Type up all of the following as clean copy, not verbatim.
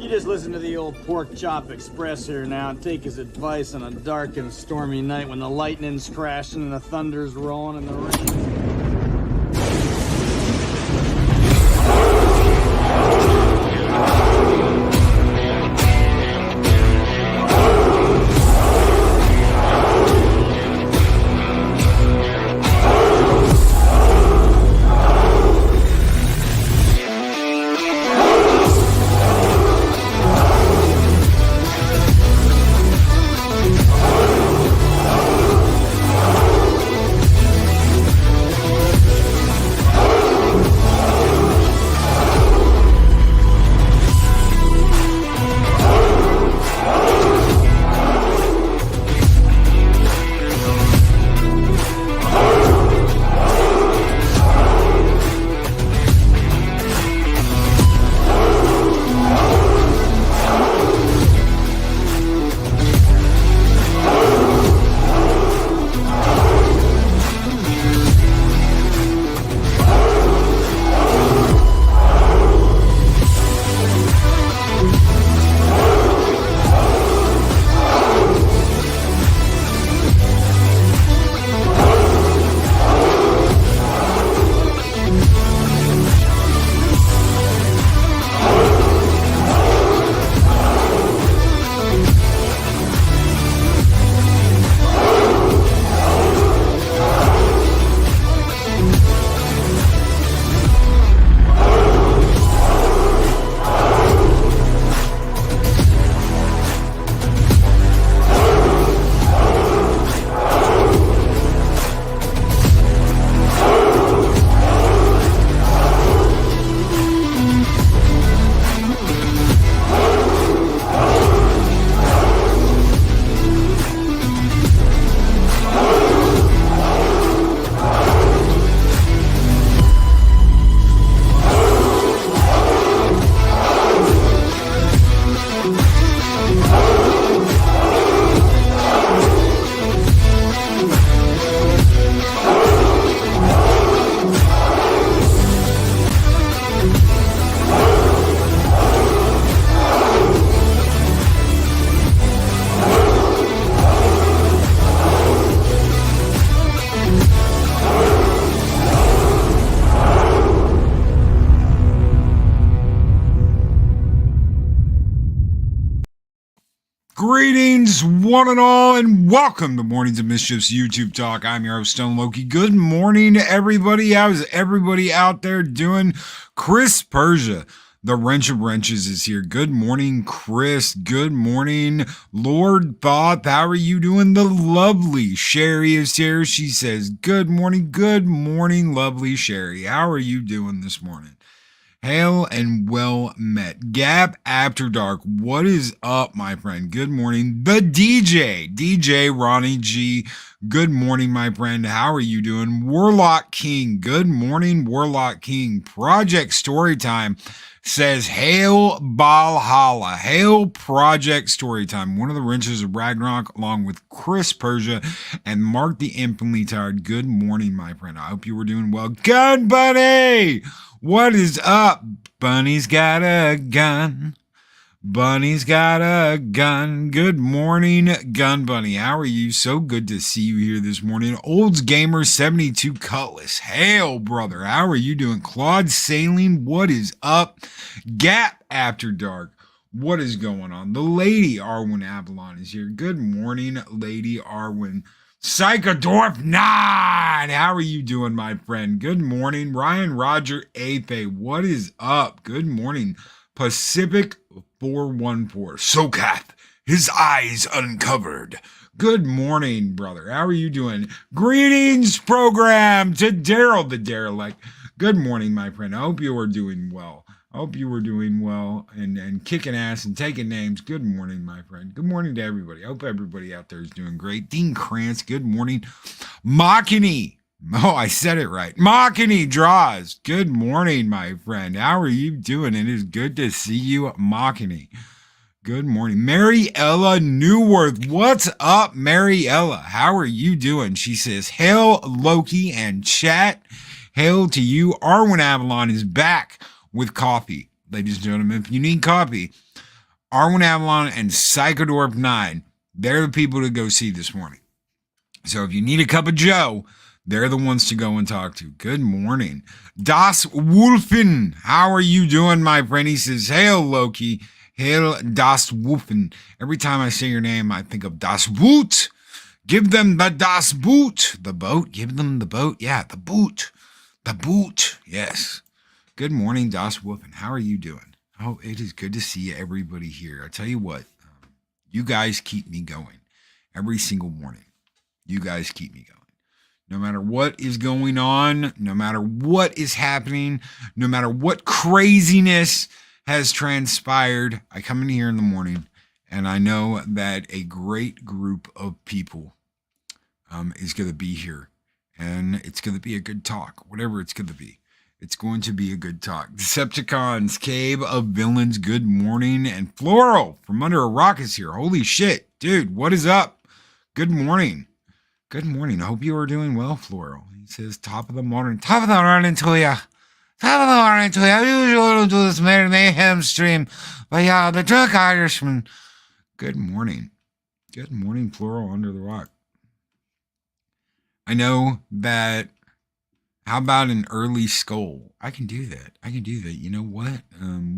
You just listen to the old Pork Chop Express here now and take his advice on a dark and stormy night when the lightning's crashing and the thunder's rolling and the rain. Greetings, one and all, and welcome to Mornings of Mischief's YouTube Talk. I'm your host, Stone Loki. Good morning, everybody. How's everybody out there doing? Chris Persia, the Wrench of Wrenches, is here. Good morning, Chris. Good morning, Lord Thoth. How are you doing? The lovely Sherry is here. She says, good morning, lovely Sherry. How are you doing this morning? Hail and well met. Gap After Dark. What is up, my friend? Good morning. The DJ Ronnie G. Good morning, my friend. How are you doing? Warlock King. Good morning, Warlock King. Project Storytime says, hail Valhalla. Hail Project Storytime. One of the wrenches of Ragnarok, along with Chris Persia and Mark the Infinitely Tired. Good morning, my friend. I hope you were doing well. Gun Bunny! What is up? Bunny's got a gun. Bunny's got a gun. Good morning, Gun Bunny. How are you? So good to see you here this morning. Olds Gamer 72 Cutlass. Hail, brother. How are you doing? Claude Sailing. What is up? Gap After Dark. What is going on? The Lady Arwen Avalon is here. Good morning, Lady Arwen. Psychodorf 9. How are you doing, my friend? Good morning. Ryan Roger Ape. What is up? Good morning. Pacific 414. Sokath, his eyes uncovered. Good morning, brother. How are you doing? Greetings, program, to Daryl the Derelict. Good morning, my friend. I hope you are doing well. I hope you were doing well and kicking ass and taking names. Good morning, my friend. Good morning to everybody. I hope everybody out there is doing great. Dean Krantz, good morning. Machini. Oh, I said it right. Machini Draws. Good morning, my friend. How are you doing? It is good to see you, Machini. Good morning. Mariella Newworth. What's up, Mariella? How are you doing? She says, hail Loki and chat. Hail to you. Arwen Avalon is back with coffee. Ladies and gentlemen, if you need coffee, Arwen Avalon and Psychodorp 9. They're the people to go see this morning. So if you need a cup of Joe, they're the ones to go and talk to. Good morning. Das Wolfen. How are you doing, my friend? He says, hail, Loki. Hail, Das Wolfen. Every time I say your name, I think of Das Boot. Give them the Das Boot. The boat. Give them the boat. Yeah, the boot. The boot. Yes. Good morning, Das Wolfen. How are you doing? Oh, it is good to see everybody here. I tell you what, you guys keep me going every single morning. You guys keep me going. No matter what is going on, no matter what is happening, no matter what craziness has transpired, I come in here in the morning and I know that a great group of people is going to be here, and it's going to be a good talk, whatever it's going to be. It's going to be a good talk. Decepticons, Cave of Villains, good morning. And Floral from Under a Rock is here. Holy shit, dude, what is up? Good morning. Good morning. I hope you are doing well, Floral. He says, top of the morning. Top of the morning to ya. Top of the morning to ya. I usually do this mayhem stream. But yeah, the drunk Irishman. Good morning. Good morning, Floral Under the Rock. I know that. How about an early skull? I can do that. I can do that. You know what?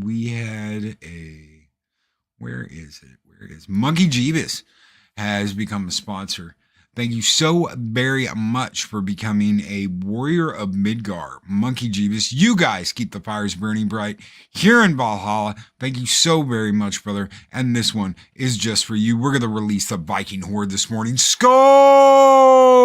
We had a, where is it? Where it is? Monkey Jeebus has become a sponsor. Thank you so very much for becoming a warrior of Midgar. Monkey Jeebus, you guys keep the fires burning bright here in Valhalla. Thank you so very much, brother. And this one is just for you. We're going to release the Viking Horde this morning. Skull!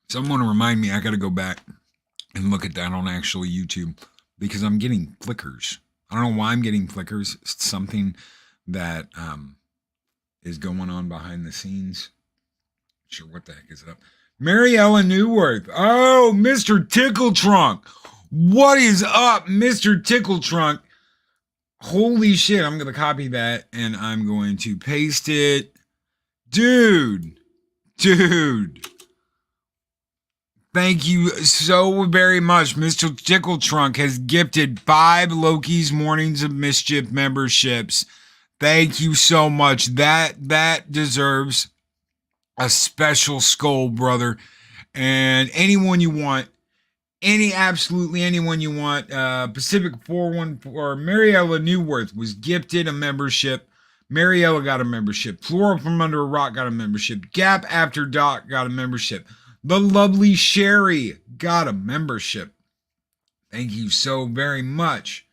Someone remind me, I got to go back and look at that on actual YouTube because I'm getting flickers. I don't know why I'm getting flickers. It's something that is going on behind the scenes. Not sure what the heck is up. Mariella Newworth. Oh, Mr. Tickle Trunk. What is up, Mr. Tickle Trunk? Holy shit, I'm going to copy that and I'm going to paste it. Dude. Thank you so very much. Mr. Tickle Trunk has gifted 5 Loki's Mornings of Mischief memberships. Thank you so much. That deserves a special skull, brother. And anyone you want, absolutely anyone you want. Pacific 414, Mariella Newworth was gifted a membership. Mariella got a membership. Floral from Under a Rock got a membership. Gap After Doc got a membership. The lovely Sherry got a membership. Thank you so very much.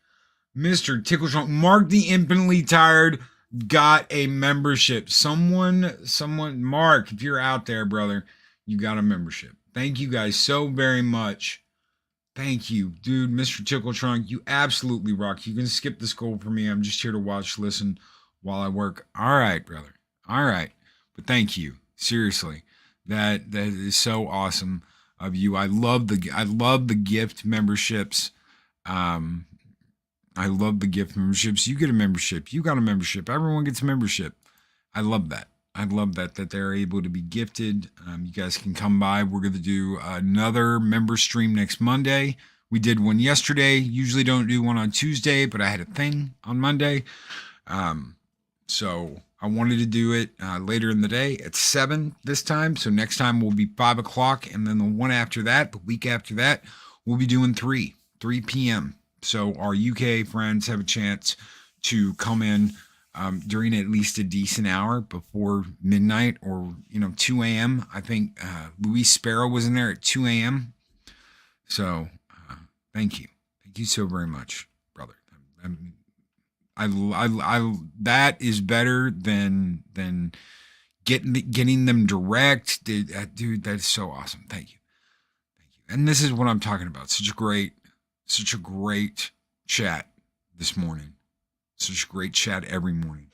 Mr. Tickle Trunk, Mark the Infinitely Tired got a membership. Someone, Mark, if you're out there, brother, you got a membership. Thank you guys so very much. Thank you, dude. Mr. Tickle Trunk, you absolutely rock. You can skip the skull for me. I'm just here to watch, listen while I work. All right, brother. All right. But thank you. Seriously. That is so awesome of you. I love the gift memberships. I love the gift memberships. You get a membership. You got a membership. Everyone gets a membership. I love that. I love that they're able to be gifted. You guys can come by. We're going to do another member stream next Monday. We did one yesterday. Usually don't do one on Tuesday, but I had a thing on Monday. So I wanted to do it later in the day at 7 this time. So next time will be 5 o'clock. And then the one after that, the week after that, we'll be doing 3 p.m. So our UK friends have a chance to come in during at least a decent hour before midnight or, 2 a.m. I think Louis Sparrow was in there at 2 a.m. So thank you. Thank you so very much, brother. I that is better than getting them direct. Dude, that is so awesome. Thank you. And this is what I'm talking about. Such a great chat this morning. Such a great chat every morning.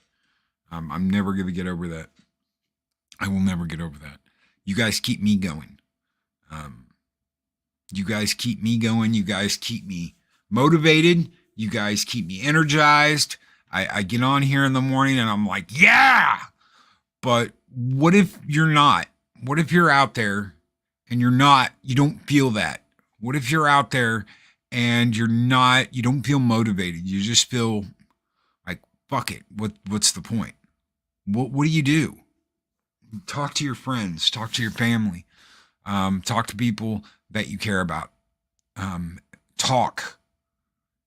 I'm never going to get over that. I will never get over that. You guys keep me going. You guys keep me going. You guys keep me motivated. You guys keep me energized. I get on here in the morning and I'm like, yeah. But what if you're not? What if you're out there and you don't feel that? What if you're out there and you don't feel motivated? You just feel like, fuck it. What's the point? What do you do? Talk to your friends, talk to your family, talk to people that you care about. Talk.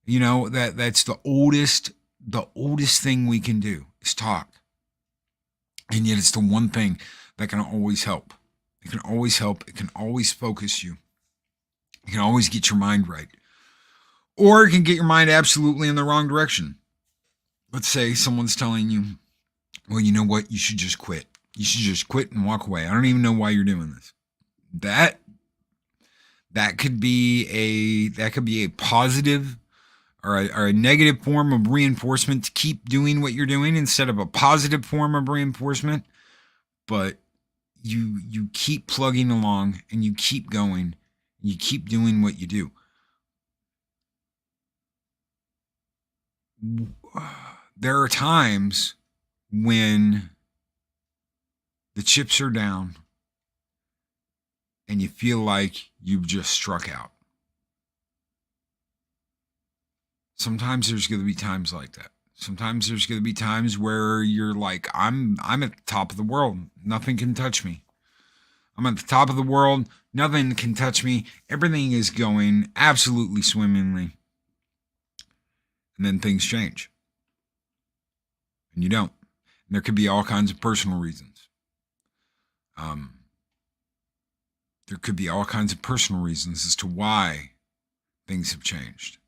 You know, that's the oldest thing we can do is talk. And yet it's the one thing that can always help. It can always help. It can always focus you. It can always get your mind right. Or it can get your mind absolutely in the wrong direction. Let's say someone's telling you, well, you know what? You should just quit. You should just quit and walk away. I don't even know why you're doing this. That could be a positive or a negative form of reinforcement to keep doing what you're doing instead of a positive form of reinforcement. But you keep plugging along and you keep going. You keep doing what you do. There are times when the chips are down and you feel like you've just struck out. Sometimes there's going to be times like that. Sometimes there's going to be times where you're like, I'm at the top of the world. Nothing can touch me. I'm at the top of the world. Nothing can touch me. Everything is going absolutely swimmingly. And then things change. And you don't. And there could be all kinds of personal reasons. There could be all kinds of personal reasons as to why things have changed.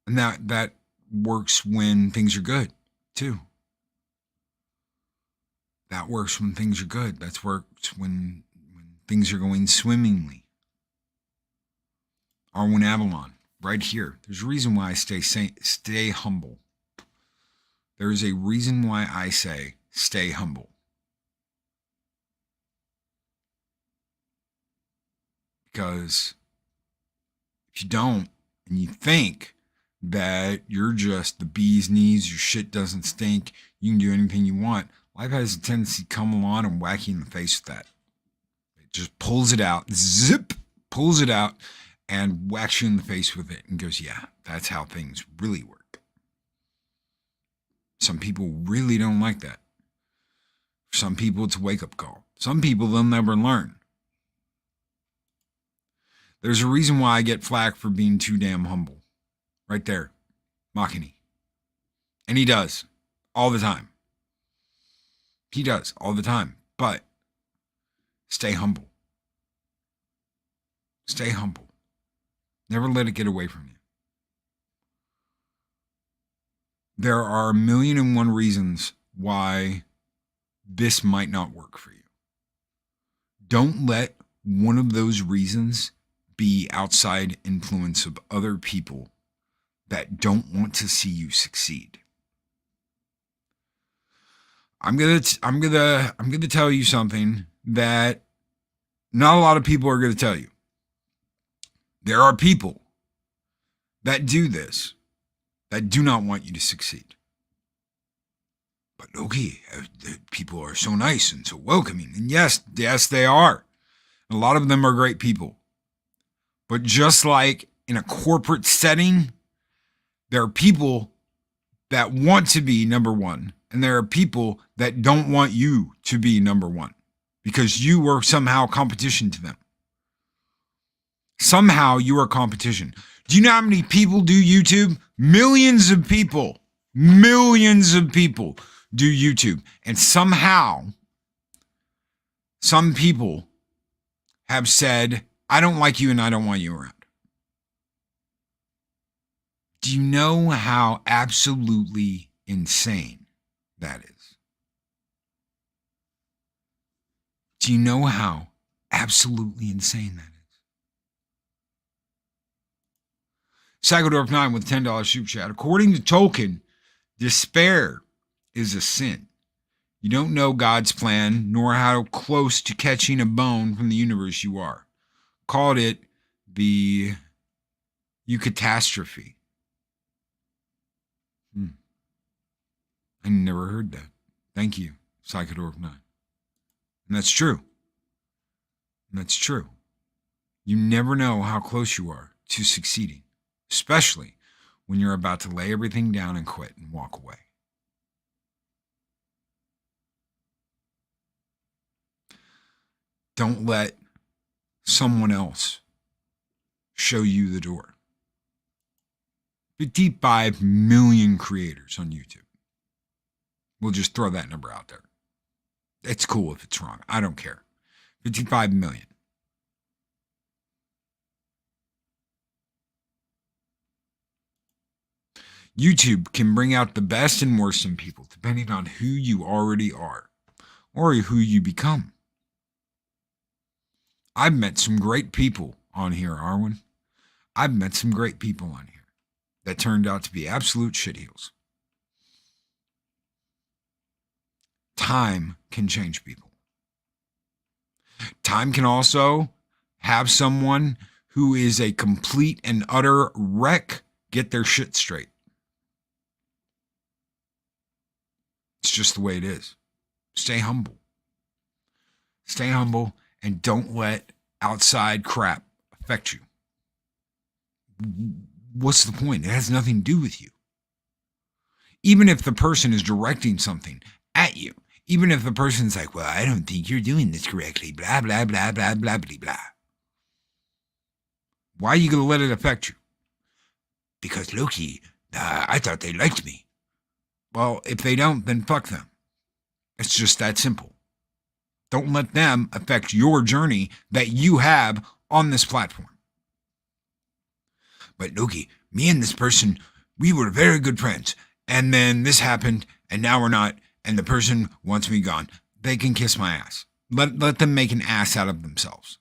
And that works when things are good, too. That works when things are good. That works when things are going swimmingly. Arwen Avalon, right here. There's a reason why I stay humble. There is a reason why I say stay humble. Because if you don't, and you think that you're just the bee's knees, your shit doesn't stink, you can do anything you want, life has a tendency to come along and whack you in the face with that. It just pulls it out, pulls it out, and whacks you in the face with it and goes, yeah, that's how things really work. Some people really don't like that. For some people, it's a wake-up call. Some people, they'll never learn. There's a reason why I get flack for being too damn humble. Right there. Makini. And he does. All the time. He does. All the time. But stay humble. Stay humble. Never let it get away from you. There are 1,000,001 reasons why this might not work for you. Don't let one of those reasons be outside influence of other people that don't want to see you succeed. I'm gonna tell you something that not a lot of people are gonna tell you. There are people that do this that do not want you to succeed. But Loki, people are so nice and so welcoming. And yes, they are. A lot of them are great people. But just like in a corporate setting, there are people that want to be number one, and there are people that don't want you to be number one because you are somehow competition to them. Somehow you are competition. Do you know how many people do YouTube? Millions of people do YouTube. And somehow, some people have said, I don't like you and I don't want you around. Do you know how absolutely insane that is? Do you know how absolutely insane that is? Sagodorf 9 with $10 super chat. According to Tolkien, despair is a sin. You don't know God's plan, nor how close to catching a bone from the universe you are. Called it the You catastrophe. I never heard that. Thank you, Psychodork 9. And that's true. And that's true. You never know how close you are to succeeding, especially when you're about to lay everything down and quit and walk away. Don't let someone else show you the door. 55 million creators on YouTube. We'll just throw that number out there. It's cool if it's wrong. I don't care. 55 million. YouTube can bring out the best and worst in people depending on who you already are or who you become. I've met some great people on here, Arwen. I've met some great people on here that turned out to be absolute shitheels. Time can change people. Time can also have someone who is a complete and utter wreck get their shit straight. It's just the way it is. Stay humble. Stay humble and don't let outside crap affect you. What's the point? It has nothing to do with you. Even if the person is directing something at you, even if the person's like, well, I don't think you're doing this correctly, blah, blah, blah, blah, blah, blah, blah. Why are you going to let it affect you? Because Loki, I thought they liked me. Well, if they don't, then fuck them. It's just that simple. Don't let them affect your journey that you have on this platform. But Loki, me and this person, we were very good friends. And then this happened, and now we're not, and the person wants me gone. They can kiss my ass. Let them make an ass out of themselves.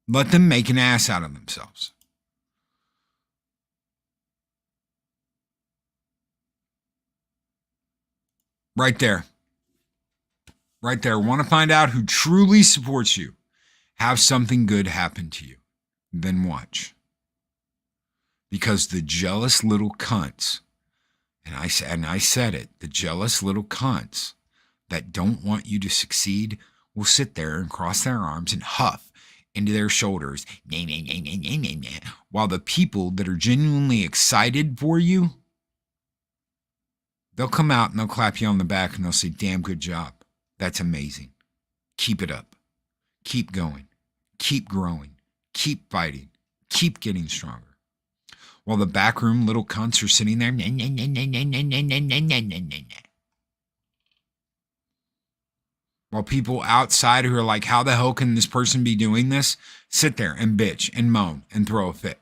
Let them make an ass out of themselves. Right there. Right there. Want to find out who truly supports you? Have something good happen to you. Then watch. Because the jealous little cunts, and I said it, the jealous little cunts that don't want you to succeed will sit there and cross their arms and huff into their shoulders, while the people that are genuinely excited for you, they'll come out and they'll clap you on the back and they'll say, damn good job. That's amazing. Keep it up. Keep going. Keep growing. Keep fighting. Keep getting stronger. While the backroom little cunts are sitting there. While people outside who are like, how the hell can this person be doing this? Sit there and bitch and moan and throw a fit.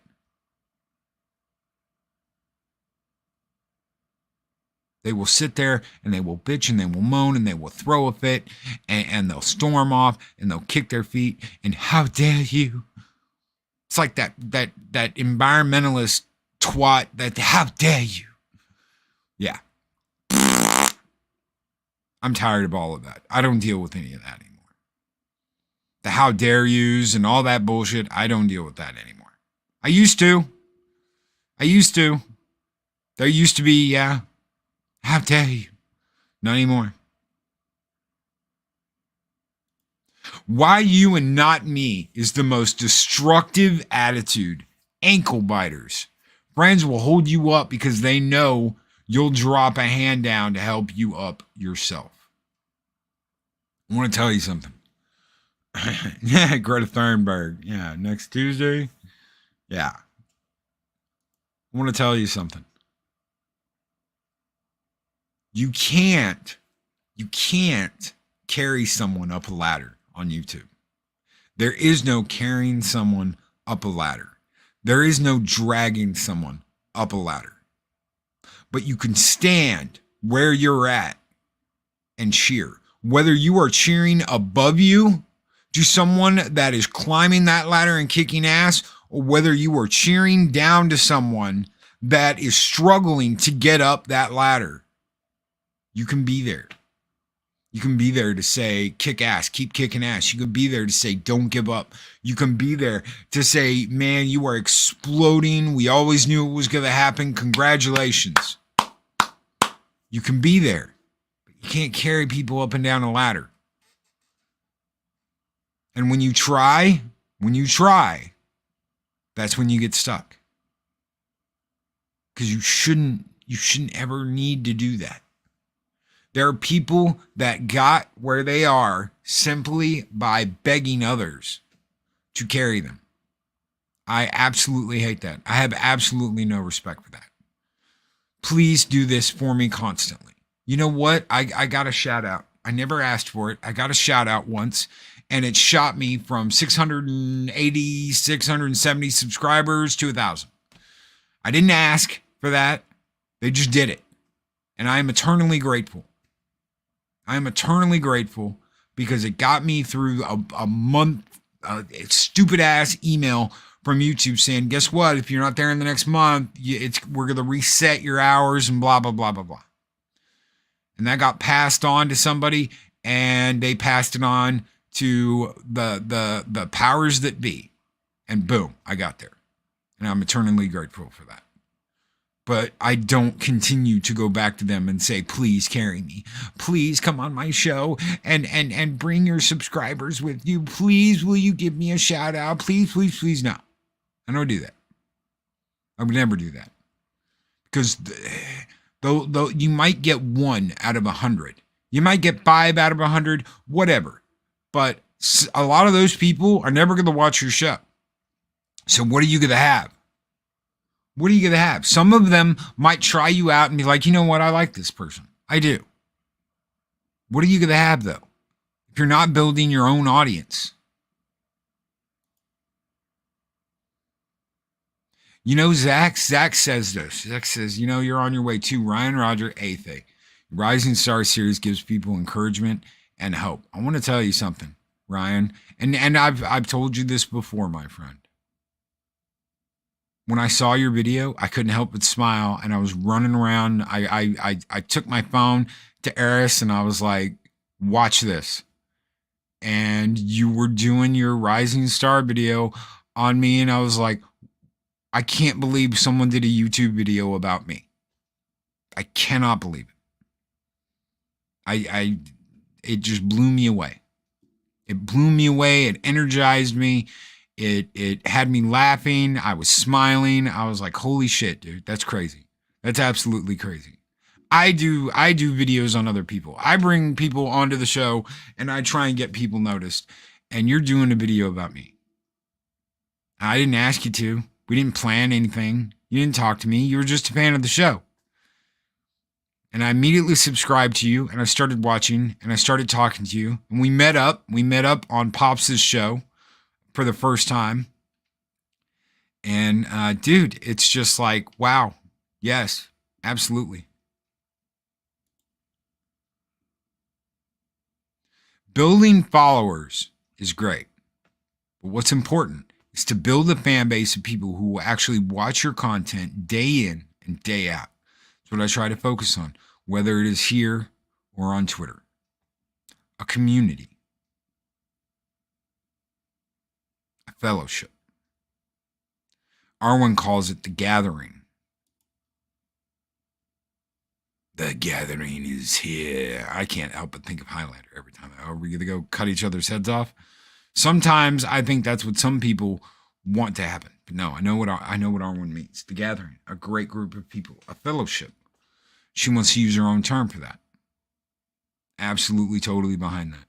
They will sit there and they will bitch and they will moan and they will throw a fit and they'll storm off and they'll kick their feet and how dare you? It's like that environmentalist twat that how dare you? Yeah. I'm tired of all of that. I don't deal with any of that anymore. The how dare yous and all that bullshit, I don't deal with that anymore. I used to. There used to be, yeah. How dare you? Not anymore. Why you and not me is the most destructive attitude. Ankle biters. Friends will hold you up because they know you'll drop a hand down to help you up yourself. I want to tell you something. Yeah, Greta Thunberg. Yeah, next Tuesday. Yeah. I want to tell you something. You can't carry someone up a ladder on YouTube. There is no carrying someone up a ladder. There is no dragging someone up a ladder. But you can stand where you're at and cheer. Whether you are cheering above you to someone that is climbing that ladder and kicking ass, or whether you are cheering down to someone that is struggling to get up that ladder. You can be there. You can be there to say, kick ass, keep kicking ass. You can be there to say, don't give up. You can be there to say, man, you are exploding. We always knew it was going to happen. Congratulations. You can be there. But you can't carry people up and down a ladder. And when you try, that's when you get stuck. Because you shouldn't ever need to do that. There are people that got where they are simply by begging others to carry them. I absolutely hate that. I have absolutely no respect for that. Please do this for me constantly. You know what? I got a shout out. I never asked for it. I got a shout out once, and it shot me from 680, 670 subscribers to 1,000. I didn't ask for that. They just did it. And I am eternally grateful. I am eternally grateful because it got me through a month, stupid ass email from YouTube saying, guess what? If you're not there in the next month, we're going to reset your hours and blah, blah, blah, blah, blah. And that got passed on to somebody, and they passed it on to the powers that be. And boom, I got there. And I'm eternally grateful for that. But I don't continue to go back to them and say, please carry me. Please come on my show and bring your subscribers with you. Please, will you give me a shout out? Please, please, please. No, I don't do that. I would never do that. Because though you might get 1 out of 100. You might get 5 out of 100, whatever. But a lot of those people are never going to watch your show. So what are you going to have? What are you going to have? Some of them might try you out and be like, you know what? I like this person. I do. What are you going to have, though? If you're not building your own audience. You know, Zach says this. Zach says, you know, you're on your way to Ryan Roger 8th. Rising Star Series gives people encouragement and hope. I want to tell you something, Ryan. And I've told you this before, my friend. When I saw your video, I couldn't help but smile, and I was running around. I took my phone to Eris, and I was like, watch this. And you were doing your Rising Star video on me, and I was like, I can't believe someone did a YouTube video about me. I cannot believe it. It just blew me away. It blew me away. It energized me. It had me laughing. I was smiling. I was like, holy shit, dude. That's crazy. That's absolutely crazy. I do videos on other people. I bring people onto the show and I try and get people noticed. And you're doing a video about me. I didn't ask you to. We didn't plan anything. You didn't talk to me. You were just a fan of the show. And I immediately subscribed to you and I started watching and I started talking to you. And we met up. We met up on Pops' show for the first time. And dude, it's just like, wow. Yes, absolutely. Building followers is great. But what's important is to build a fan base of people who will actually watch your content day in and day out. That's what I try to focus on, whether it is here or on Twitter. A community. A fellowship. Arwen calls it the gathering. The gathering is here. I can't help but think of Highlander every time. Are we going to go cut each other's heads off? Sometimes I think that's what some people want to happen. But no, I know what Arwen means. The gathering, a great group of people, a fellowship. She wants to use her own term for that. Absolutely, totally behind that.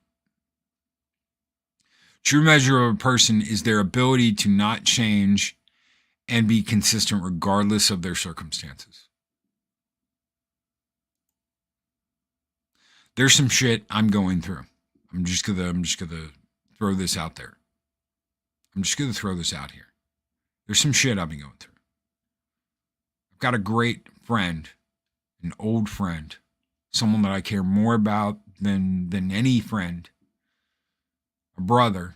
True measure of a person is their ability to not change and be consistent regardless of their circumstances. There's some shit I'm going through. I'm just gonna throw this out there. I'm just gonna throw this out here. There's some shit I've been going through. I've got a great friend, an old friend, someone that I care more about than any friend, a brother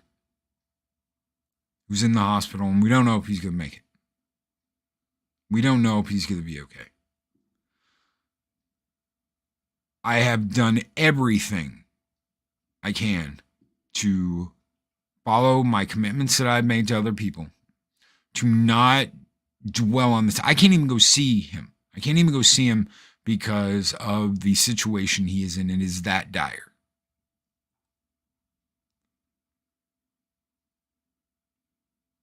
who's in the hospital, and we don't know if he's gonna make it. We don't know if he's gonna be okay. I have done everything I can to follow my commitments that I've made to other people, to not dwell on this. I can't even go see him. I can't even go see him because of the situation he is in. It is that dire.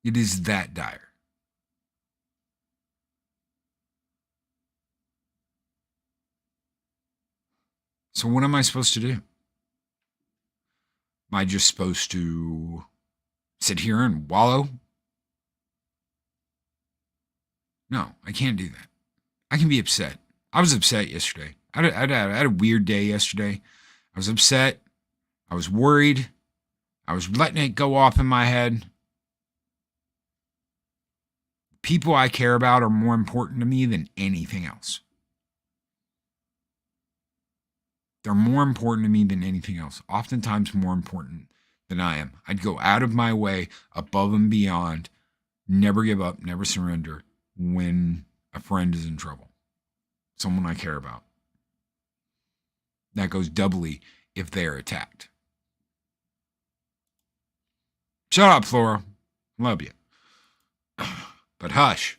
It is that dire. So what am I supposed to do? Am I just supposed to sit here and wallow? No, I can't do that. I can be upset. I was upset yesterday. I had a weird day yesterday. I was upset. I was worried. I was letting it go off in my head. People I care about are more important to me than anything else. They're more important to me than anything else. Oftentimes more important than I am. I'd go out of my way, above and beyond, never give up, never surrender when a friend is in trouble. Someone I care about. That goes doubly if they're attacked. Shut up, Flora. Love you. But hush.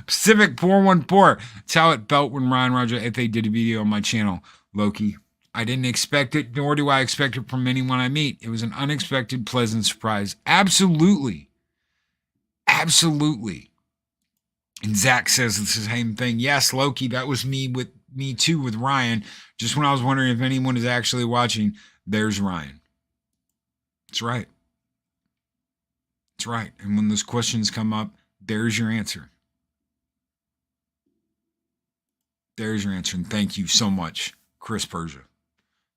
Pacific 414. That's how it felt when Ryan Roger FA did a video on my channel, Loki. I didn't expect it, nor do I expect it from anyone I meet. It was an unexpected, pleasant surprise. Absolutely. Absolutely. And Zach says the same thing. Yes, Loki, that was me too with Ryan. Just when I was wondering if anyone is actually watching, there's Ryan. That's right. That's right. And when those questions come up, there's your answer. There's your answer. And thank you so much, Chris Persia.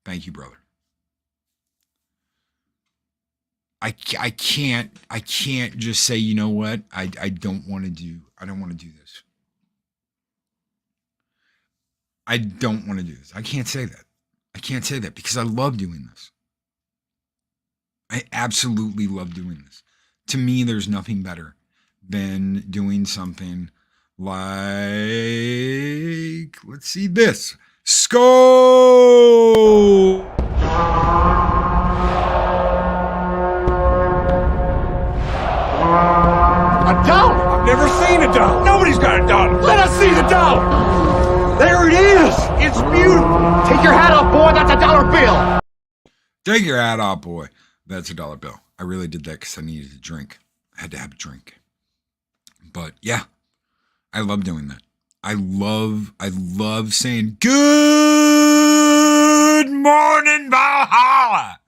Thank you, brother. I can't just say, you know what? I don't want to do this. I don't want to do this. I can't say that. I can't say that because I love doing this. I absolutely love doing this. To me, there's nothing better than doing something like, let's see this. Skull! A dollar? I've never seen a dollar. Nobody's got a dollar. Let us see the dollar. There it is. It's beautiful. Take your hat off, boy. That's a dollar bill. Take your hat off, boy. That's a dollar bill. I really did that because I needed a drink. I had to have a drink. But yeah, I love doing that. I love saying good morning, Valhalla,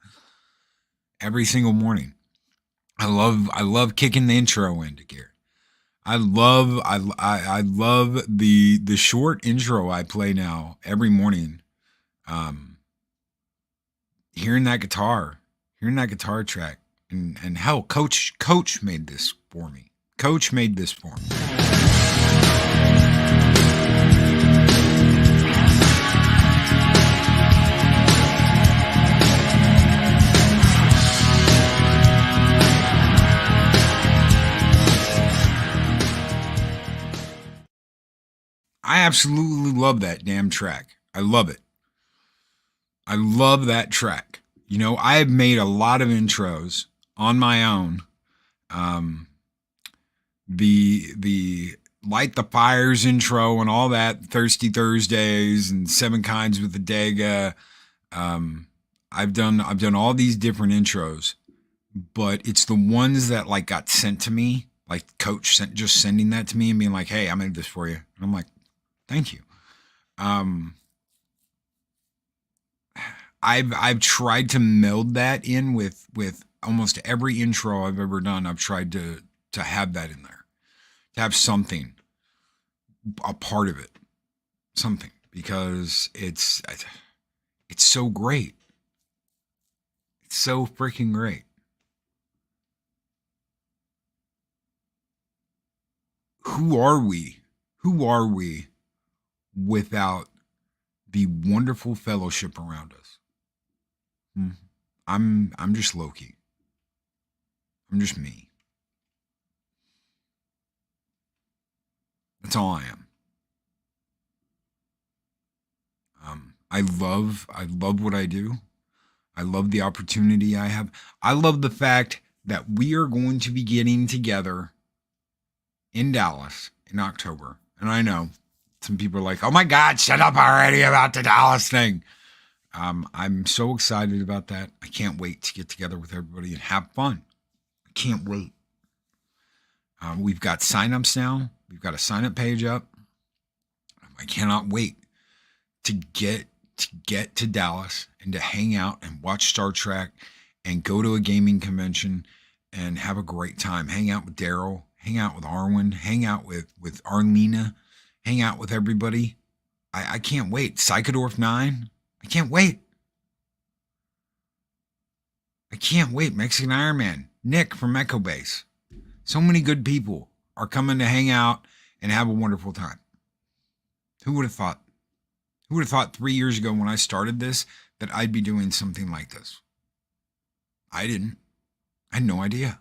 every single morning. I love kicking the intro into gear. I love the short intro I play now every morning. Hearing that guitar track, and hell, Coach made this for me. Coach made this for me. I absolutely love that damn track. I love it. I love that track. You know, I have made a lot of intros on my own. The Light the Fires intro and all that, Thirsty Thursdays and Seven Kinds with the Dega. I've done all these different intros, but it's the ones that like got sent to me, like Coach just sending that to me and being like, "Hey, I made this for you," and I'm like, "Thank you." I've tried to meld that in with almost every intro I've ever done. I've tried to have that in there, to have something, a part of it, something, because it's so great. It's so freaking great. Who are we? Who are we without the wonderful fellowship around us? I'm just Loki. I'm just me. That's all I am. I love what I do. I love the opportunity I have. I love the fact that we are going to be getting together in Dallas in October. And I know some people are like, oh my God, shut up already about the Dallas thing. I'm so excited about that. I can't wait to get together with everybody and have fun. I can't wait. We've got signups now. We've got a sign up page up. I cannot wait to get to Dallas and to hang out and watch Star Trek and go to a gaming convention and have a great time. Hang out with Daryl, hang out with Arwen, hang out with Arlena, hang out with everybody. I can't wait. Psychodorf 9. I can't wait. I can't wait. Mexican Iron Man. Nick from Echo Base. So many good people are coming to hang out and have a wonderful time. Who would have thought? Who would have thought 3 years ago when I started this that I'd be doing something like this? I didn't. I had no idea.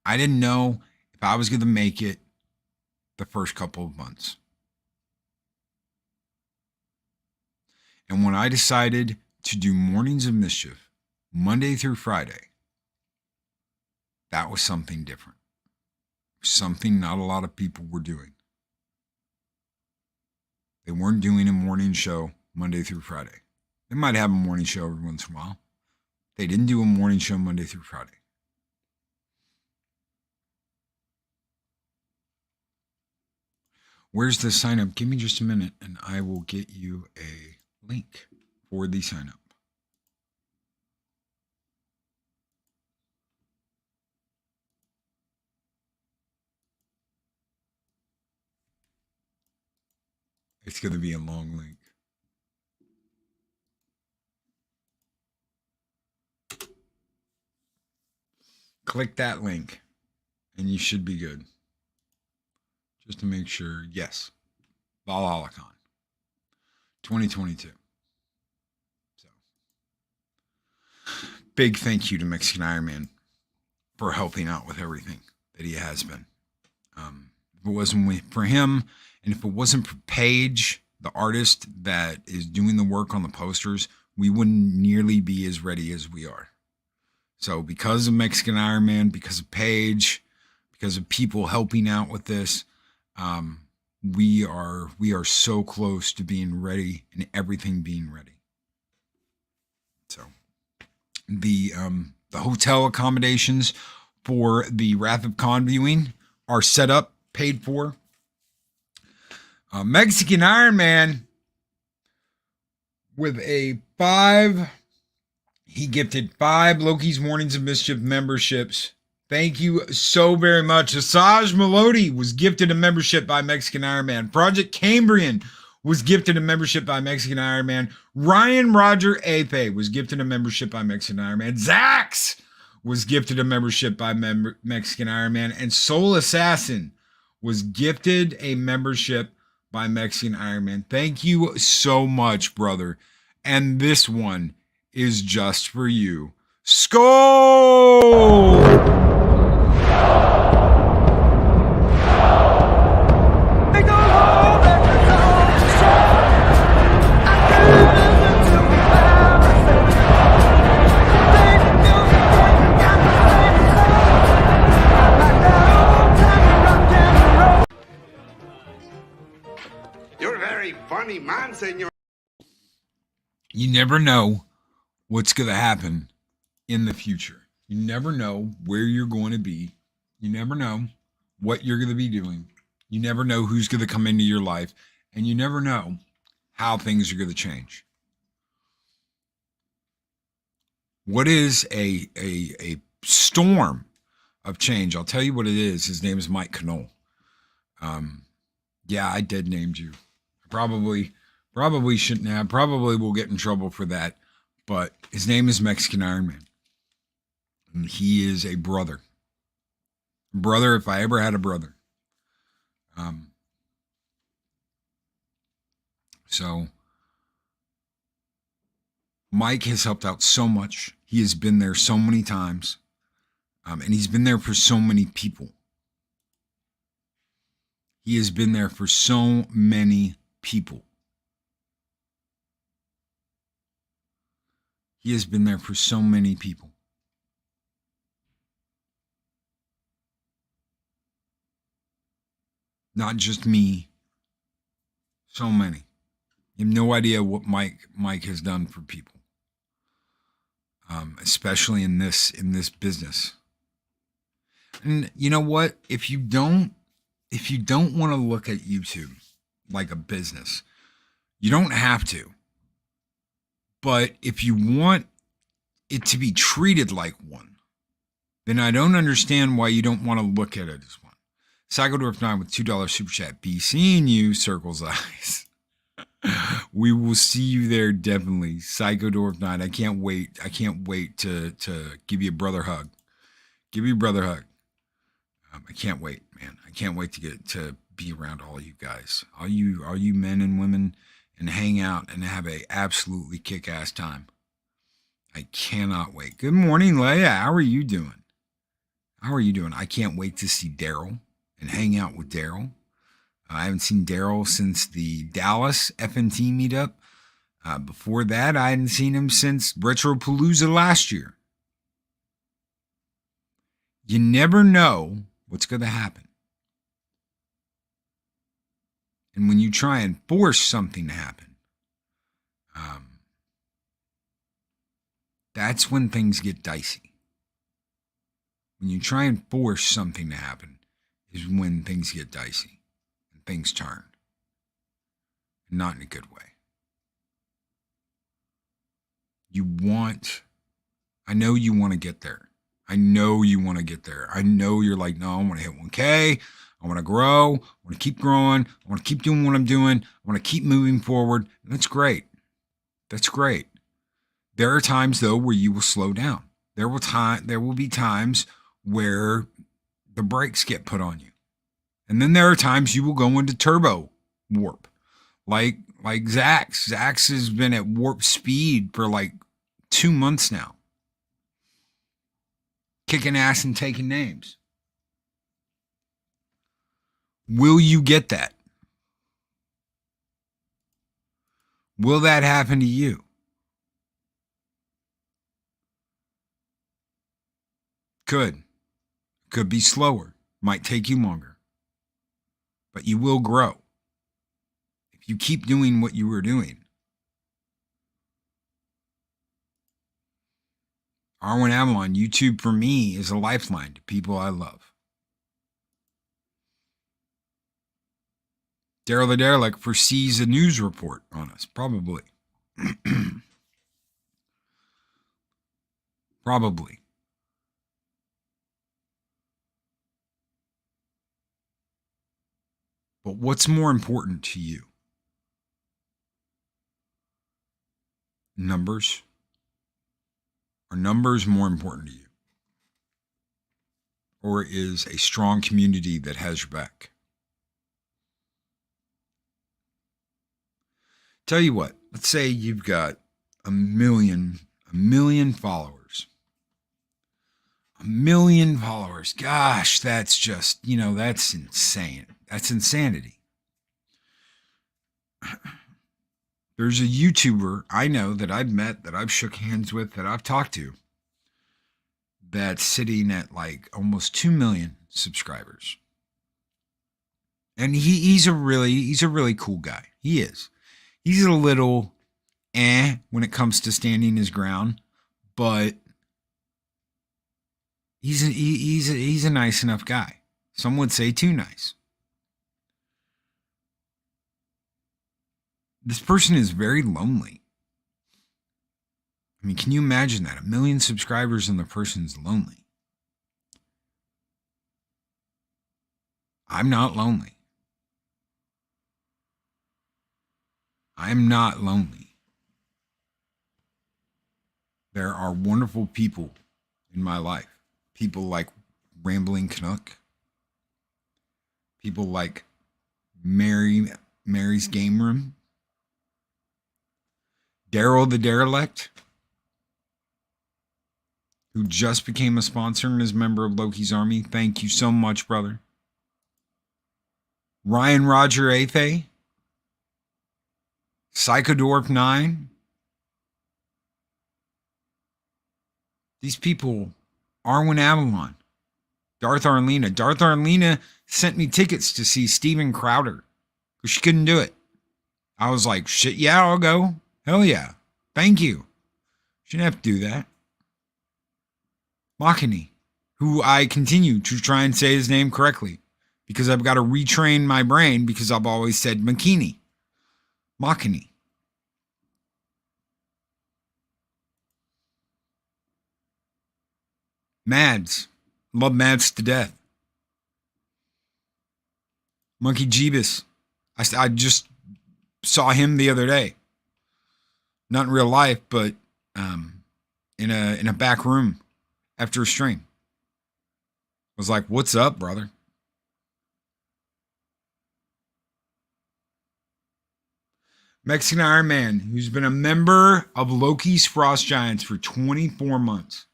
I didn't know if I was going to make it the first couple of months. And when I decided to do Mornings of Mischief, Monday through Friday, that was something different. Something not a lot of people were doing. They weren't doing a morning show Monday through Friday. They might have a morning show every once in a while. They didn't do a morning show Monday through Friday. Where's the sign up? Give me just a minute and I will get you a link for the sign up. It's going to be a long link. Click that link and you should be good. Just to make sure, yes, Valhalicon 2022. So, big thank you to Mexican Iron Man for helping out with everything that he has been. If it wasn't for him, and if it wasn't for Paige, the artist that is doing the work on the posters, we wouldn't nearly be as ready as we are. So because of Mexican Iron Man, because of Paige, because of people helping out with this, we are so close to being ready and everything being ready. So the hotel accommodations for the Wrath of Khan viewing are set up, paid for. Mexican Iron Man with a 5. He gifted 5 Loki's Mornings of Mischief memberships. Thank you so very much. Asajj Melody was gifted a membership by Mexican Iron Man. Project Cambrian was gifted a membership by Mexican Iron Man. Ryan Roger Ape was gifted a membership by Mexican Iron Man. Zax was gifted a membership by Mexican Iron Man. And Soul Assassin was gifted a membership by Mexican Iron Man. Thank you so much, brother. And this one is just for you. Skull! You're a very funny man, senor. You never know what's going to happen in the future. You never know where you're going to be. You never know what you're going to be doing. You never know who's going to come into your life. And you never know how things are going to change. What is a storm of change? I'll tell you what it is. His name is Mike Knoll. Yeah, I dead named you. Probably shouldn't have. Probably will get in trouble for that. But his name is Mexican Iron Man. And he is a brother. Brother, if I ever had a brother. So Mike has helped out so much. He has been there so many times. And he's been there for so many people. He has been there for so many people. He has been there for so many people. Not just me. So many. You have no idea what Mike has done for people. Especially in this business. And you know what? If you don't want to look at YouTube like a business, you don't have to. But if you want it to be treated like one, then I don't understand why you don't want to look at it as one. Psychodorf9 with $2 super chat. Be seeing you, circles eyes. We will see you there definitely. Psychodorf9. I can't wait. I can't wait to give you a brother hug. Give you a brother hug. I can't wait, man. I can't wait to get to be around all you guys, all you men and women, and hang out and have a absolutely kick-ass time. I cannot wait. Good morning, Leia. How are you doing? How are you doing? I can't wait to see Daryl and hang out with Daryl. I haven't seen Daryl since the Dallas FNT meetup. Before that, I hadn't seen him since Retropalooza last year. You never know what's going to happen. And when you try and force something to happen, that's when things get dicey. When you try and force something to happen is when things get dicey and things turn. Not in a good way. I know you want to get there. I know you want to get there. I know you're like, no, I want to hit 1K. I want to grow. I want to keep growing. I want to keep doing what I'm doing. I want to keep moving forward. And that's great. That's great. There are times, though, where you will slow down. There will be times where the brakes get put on you. And then there are times you will go into turbo warp. Like Zax. Zax has been at warp speed for like 2 months now. Kicking ass and taking names. Will you get that? Will that happen to you? Could be slower. Might take you longer. But you will grow. If you keep doing what you were doing. Arwen Avalon, YouTube for me is a lifeline to people I love. Daryl the Derelict foresees a news report on us. Probably. Probably. But what's more important to you? Numbers? Are numbers more important to you? Or is a strong community that has your back? Tell you what, let's say you've got a million followers. 1 million followers. Gosh, that's just, that's insane. That's insanity. There's a YouTuber I know that I've met, that I've shook hands with, that I've talked to, that's sitting at like almost 2 million subscribers. And he's a really cool guy. He is. He's a little when it comes to standing his ground, but he's a nice enough guy. Some would say too nice. This person is very lonely. I mean, can you imagine that? 1 million subscribers and the person's lonely. I'm not lonely. I'm not lonely. There are wonderful people in my life. People like Rambling Canuck. People like Mary's Game Room. Daryl the Derelict, who just became a sponsor and is a member of Loki's Army. Thank you so much, brother. Ryan Roger Athe. Psychodorf9. These people, Arwen Avalon, Darth Arlena. Darth Arlena sent me tickets to see Steven Crowder because she couldn't do it. I was like, shit, yeah, I'll go. Hell yeah. Thank you. Shouldn't have to do that. Makini, who I continue to try and say his name correctly because I've got to retrain my brain because I've always said Makini. Makini. Mads. Love Mads to death. Monkey Jeebus. I just saw him the other day. Not in real life, but in a back room after a stream. I was like, what's up, brother? Mexican Iron Man, who's been a member of Loki's Frost Giants for 24 months,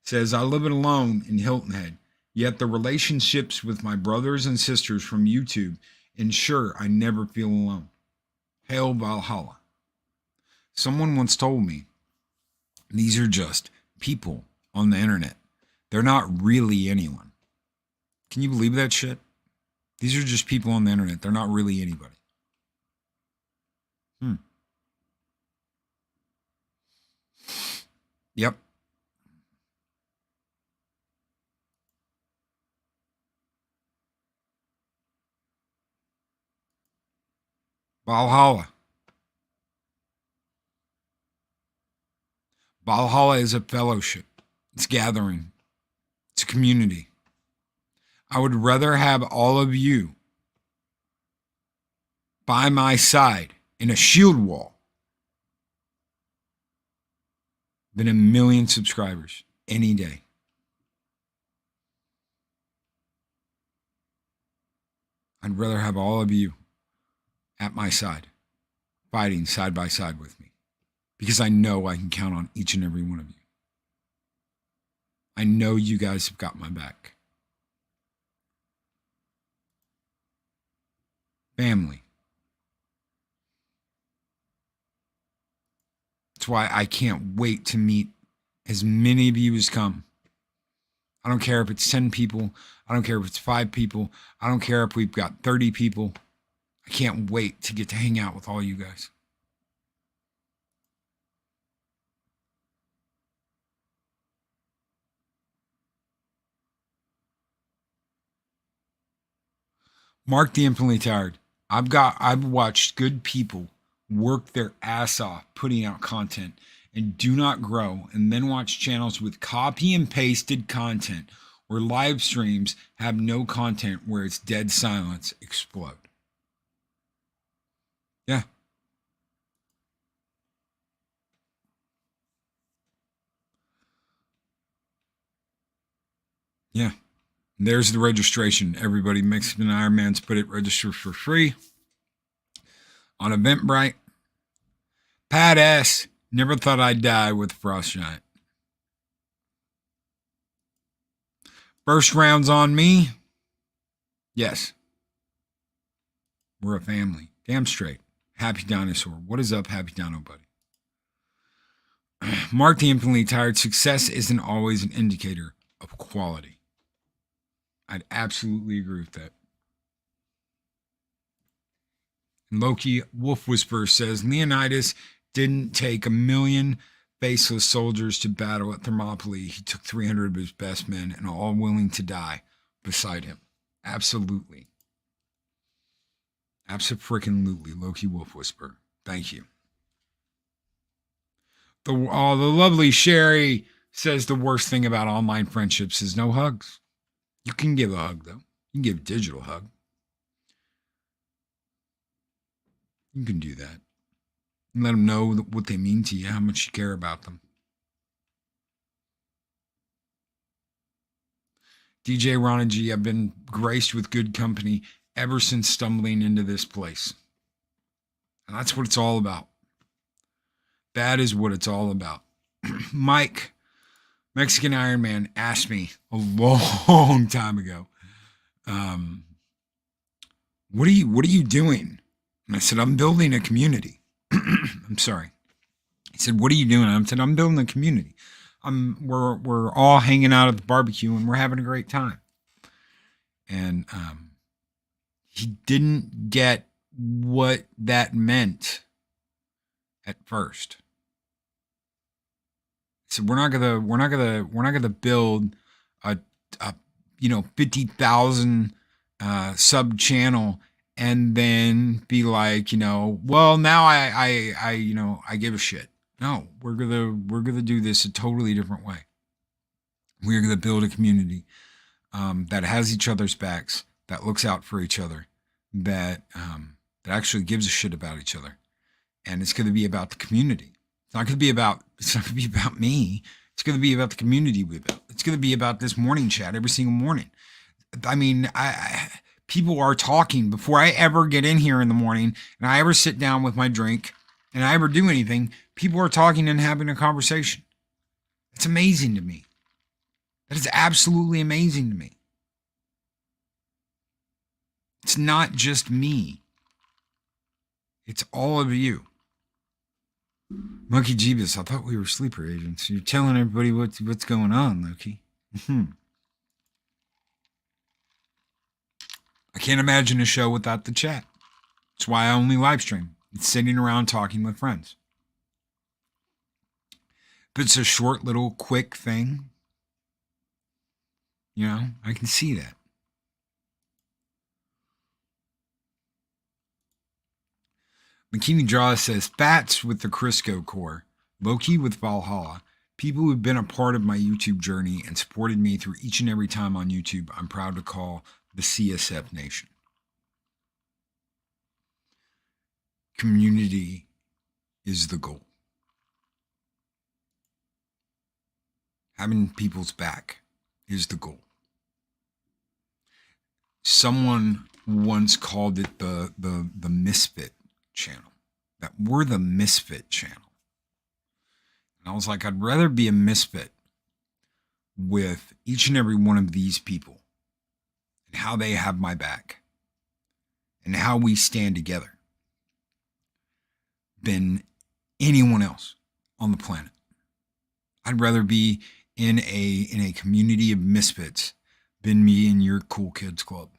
says, I live alone in Hilton Head, yet the relationships with my brothers and sisters from YouTube ensure I never feel alone. Hail Valhalla. Someone once told me, these are just people on the internet. They're not really anyone. Can you believe that shit? These are just people on the internet. They're not really anybody. Yep. Valhalla. Valhalla is a fellowship. It's gathering. It's a community. I would rather have all of you by my side in a shield wall than 1 million subscribers any day. I'd rather have all of you at my side, fighting side by side with me, because I know I can count on each and every one of you. I know you guys have got my back. Family. That's why I can't wait to meet as many of you as come. I don't care if it's 10 people. I don't care if it's 5 people. I don't care if we've got 30 people. I can't wait to get to hang out with all you guys. Mark the Infinitely Tired. I've watched good people work their ass off putting out content and do not grow, and then watch channels with copy and pasted content or live streams have no content where it's dead silence explode. Yeah. Yeah. There's the registration. Everybody, Mexican Iron Man's put it, register for free on Eventbrite. Pat S. Never thought I'd die with Frost Giant. First round's on me. Yes. We're a family. Damn straight. Happy Dinosaur. What is up, Happy Dino Buddy? Mark the Infinitely Tired. Success isn't always an indicator of quality. I'd absolutely agree with that. And Loki Wolf Whisperer says Leonidas didn't take 1 million faceless soldiers to battle at Thermopylae. He took 300 of his best men and all willing to die beside him. Absolutely. Abso-freaking-lutely, Loki Wolf Whisperer. Thank you. The lovely Sherry says the worst thing about online friendships is no hugs. You can give a hug, though. You can give a digital hug. You can do that. And let them know what they mean to you, how much you care about them. DJ Ronnie G, I've been graced with good company ever since stumbling into this place. And that's what it's all about. That is what it's all about. Mike, Mexican Iron Man, asked me a long time ago, what are you doing? And I said, I'm building a community. I'm sorry. He said, what are you doing? I said, I'm building a community. we're all hanging out at the barbecue and we're having a great time. And he didn't get what that meant at first. So we're not gonna build a 50,000 sub channel and then be like, well, now I give a shit. No, we're gonna do this a totally different way. We're gonna build a community that has each other's backs, that looks out for each other, that actually gives a shit about each other, and it's gonna be about the community. It's not gonna be about me. It's gonna be about the community we built. It's gonna be about this morning chat every single morning. I mean, people are talking before I ever get in here in the morning and I ever sit down with my drink and I ever do anything. People are talking and having a conversation. It's amazing to me. That is absolutely amazing to me. It's not just me. It's all of you. Monkey Jeebus, I thought we were sleeper agents. You're telling everybody what's going on, Loki. I can't imagine a show without the chat. That's why I only live stream. It's sitting around talking with friends. If it's a short little quick thing, I can see that. McKinney Draw says, Fats with the Crisco Core, Loki with Valhalla, people who've been a part of my YouTube journey and supported me through each and every time on YouTube, I'm proud to call the CSF Nation. Community is the goal. Having people's back is the goal. Someone once called it the Misfit channel, that we're the Misfit channel. And I was like, I'd rather be a misfit with each and every one of these people and how they have my back and how we stand together than anyone else on the planet. I'd rather be in a community of misfits than me in your cool kids club.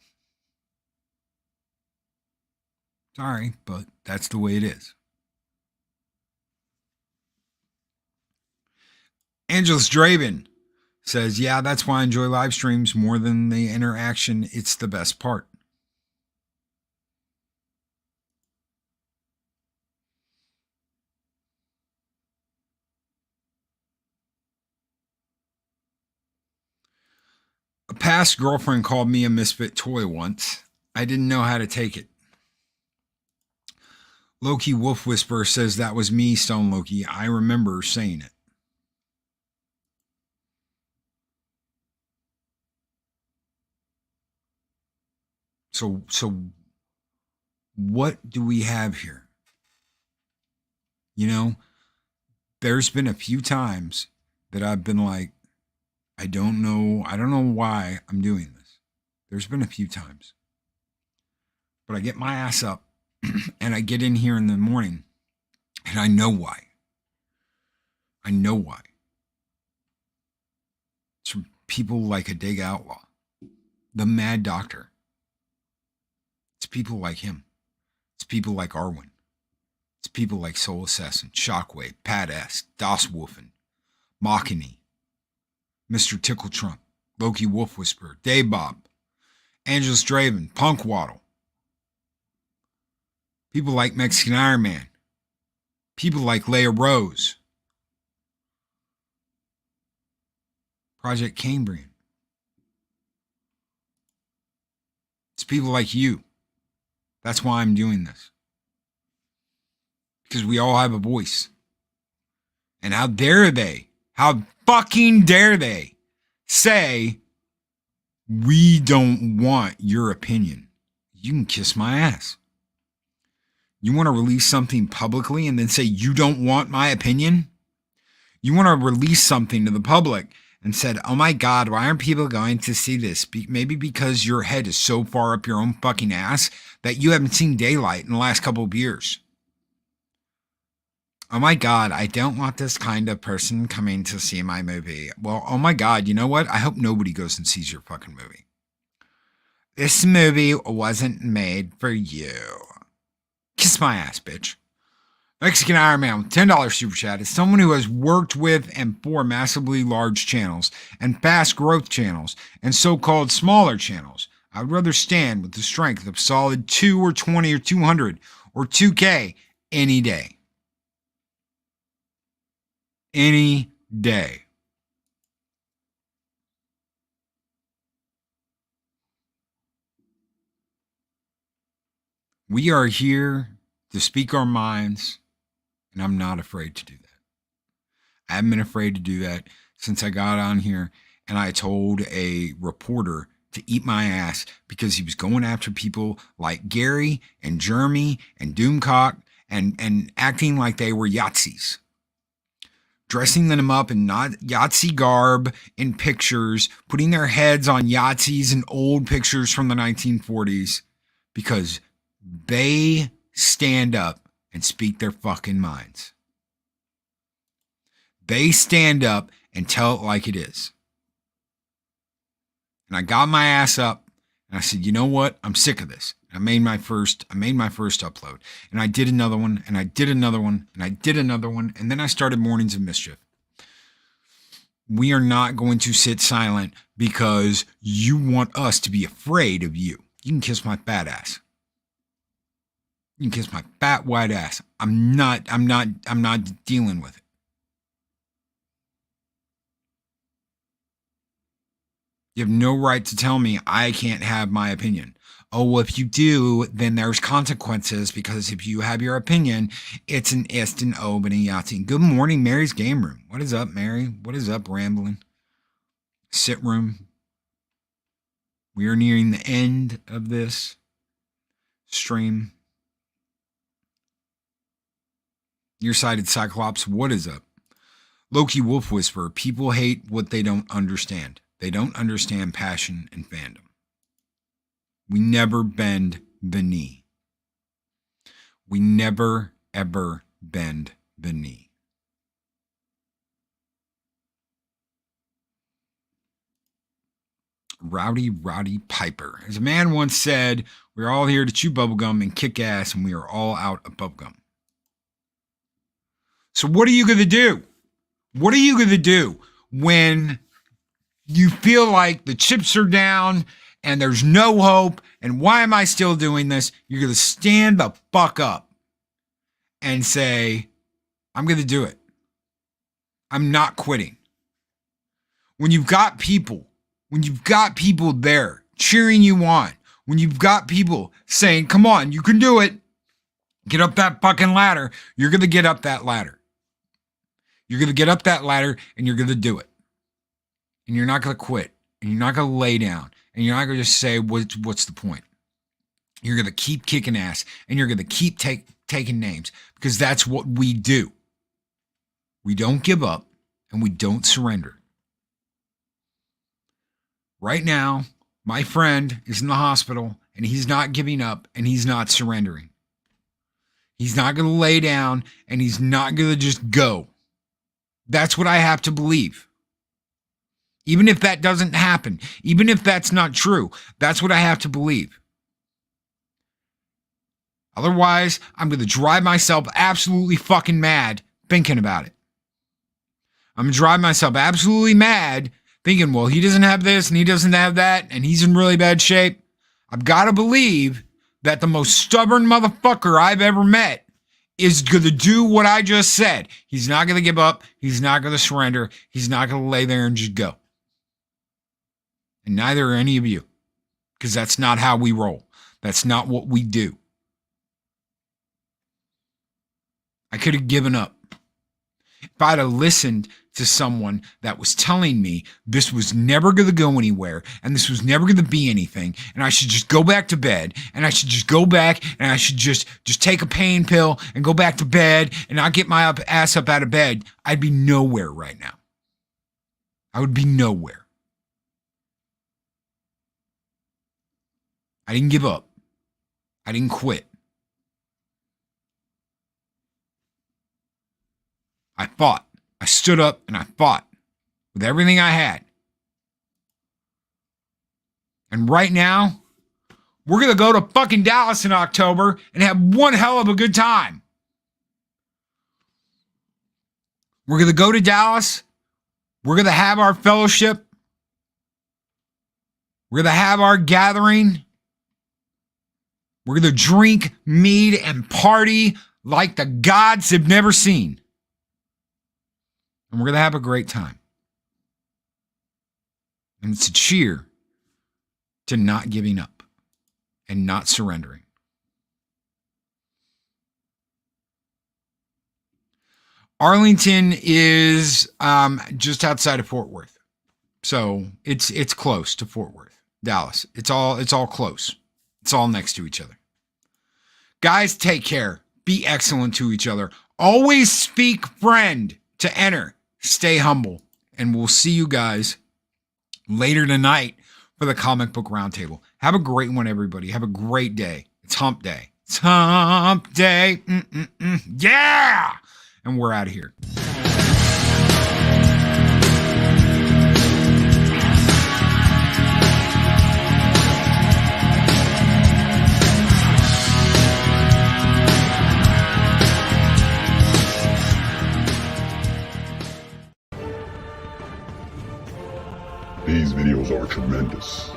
Sorry, but that's the way it is. Angelus Draven says, yeah, that's why I enjoy live streams more than the interaction. It's the best part. A past girlfriend called me a misfit toy once. I didn't know how to take it. Loki Wolf Whisperer says that was me, Stone Loki. I remember saying it. So what do we have here? There's been a few times that I've been like, I don't know why I'm doing this. There's been a few times. But I get my ass up and I get in here in the morning and I know why. I know why. It's from people like a Dig Outlaw, the Mad Doctor. It's people like him. It's people like Arwen. It's people like Soul Assassin, Shockwave, Pat S, Das Wolfen, Machini, Mr. Tickle Trump, Loki Wolf Whisperer, Dave Bob, Angelus Draven, Punk Waddle. People like Mexican Iron Man. People like Leia Rose. Project Cambrian. It's people like you. That's why I'm doing this. Because we all have a voice. And how fucking dare they say, we don't want your opinion. You can kiss my ass. You want to release something publicly and then say you don't want my opinion? You want to release something to the public and said, oh my God, why aren't people going to see this? Maybe because your head is so far up your own fucking ass that you haven't seen daylight in the last couple of years. Oh my God, I don't want this kind of person coming to see my movie. Well, oh my God, you know what? I hope nobody goes and sees your fucking movie. This movie wasn't made for you. Kiss my ass, bitch. Mexican Iron Man with $10 super chat is someone who has worked with and for massively large channels and fast growth channels and so-called smaller channels. I would rather stand with the strength of solid 2 or 20 or 200 or 2K any day. Any day. We are here to speak our minds, and I'm not afraid to do that. I haven't been afraid to do that since I got on here and I told a reporter to eat my ass because he was going after people like Gary and Jeremy and Doomcock and acting like they were Yahtzees. Dressing them up in not Yahtzee garb in pictures, putting their heads on Yahtzees in old pictures from the 1940s because they stand up and speak their fucking minds. They stand up and tell it like it is. And I got my ass up and I said, you know what? I'm sick of this. I made my first upload. And I did another one, and I did another one, and I did another one, and then I started Mornings of Mischief. We are not going to sit silent because you want us to be afraid of you. You can kiss my fat ass. You can kiss my fat white ass. I'm not dealing with it. You have no right to tell me I can't have my opinion. Oh, well, if you do, then there's consequences because if you have your opinion, it's an ist and ob and a Yahtzee. Good morning, Mary's Game Room. What is up, Mary? What is up, Rambling? Sit Room. We are nearing the end of this stream. Nearsighted Cyclops, what is up? Loki Wolf Whisperer, people hate what they don't understand. They don't understand passion and fandom. We never bend the knee. We never, ever bend the knee. Rowdy Piper. As a man once said, we're all here to chew bubblegum and kick ass, and we are all out of bubblegum. So what are you going to do? What are you going to do when you feel like the chips are down and there's no hope and why am I still doing this? You're going to stand the fuck up and say, I'm going to do it. I'm not quitting. When you've got people there cheering you on, when you've got people saying, come on, you can do it. Get up that fucking ladder. You're going to get up that ladder. You're going to get up that ladder and you're going to do it. And you're not going to quit. And you're not going to lay down. And you're not going to just say, what's the point? You're going to keep kicking ass. And you're going to keep taking names. Because that's what we do. We don't give up. And we don't surrender. Right now, my friend is in the hospital. And he's not giving up. And he's not surrendering. He's not going to lay down. And he's not going to just go. That's what I have to believe. Even if that doesn't happen, even if that's not true, that's what I have to believe. Otherwise, I'm going to drive myself absolutely fucking mad thinking about it. I'm going to drive myself absolutely mad thinking, well, he doesn't have this and he doesn't have that and he's in really bad shape. I've got to believe that the most stubborn motherfucker I've ever met is going to do what I just said. He's not going to give up. He's not going to surrender. He's not going to lay there and just go. And neither are any of you. Because that's not how we roll. That's not what we do. I could have given up. If I'd have listened to someone that was telling me this was never going to go anywhere and this was never going to be anything and I should just go back to bed and I should just go back and I should just take a pain pill and go back to bed and not get my ass up out of bed, I'd be nowhere right now. I would be nowhere. I didn't give up. I didn't quit. I fought. I stood up and I fought with everything I had. And right now, we're going to go to fucking Dallas in October and have one hell of a good time. We're going to go to Dallas. We're going to have our fellowship. We're going to have our gathering. We're going to drink, mead, and party like the gods have never seen. And we're going to have a great time. And it's a cheer to not giving up and not surrendering. Arlington is just outside of Fort Worth. So it's close to Fort Worth, Dallas. It's all close. It's all next to each other. Guys, take care. Be excellent to each other. Always speak friend to enter. Stay humble. And we'll see you guys later tonight for the comic book roundtable. Have a great one, everybody. Have a great day. It's hump day. It's hump day. Yeah! And we're out of here. These videos are tremendous.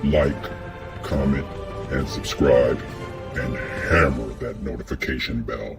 Like, comment, and subscribe, and hammer that notification bell.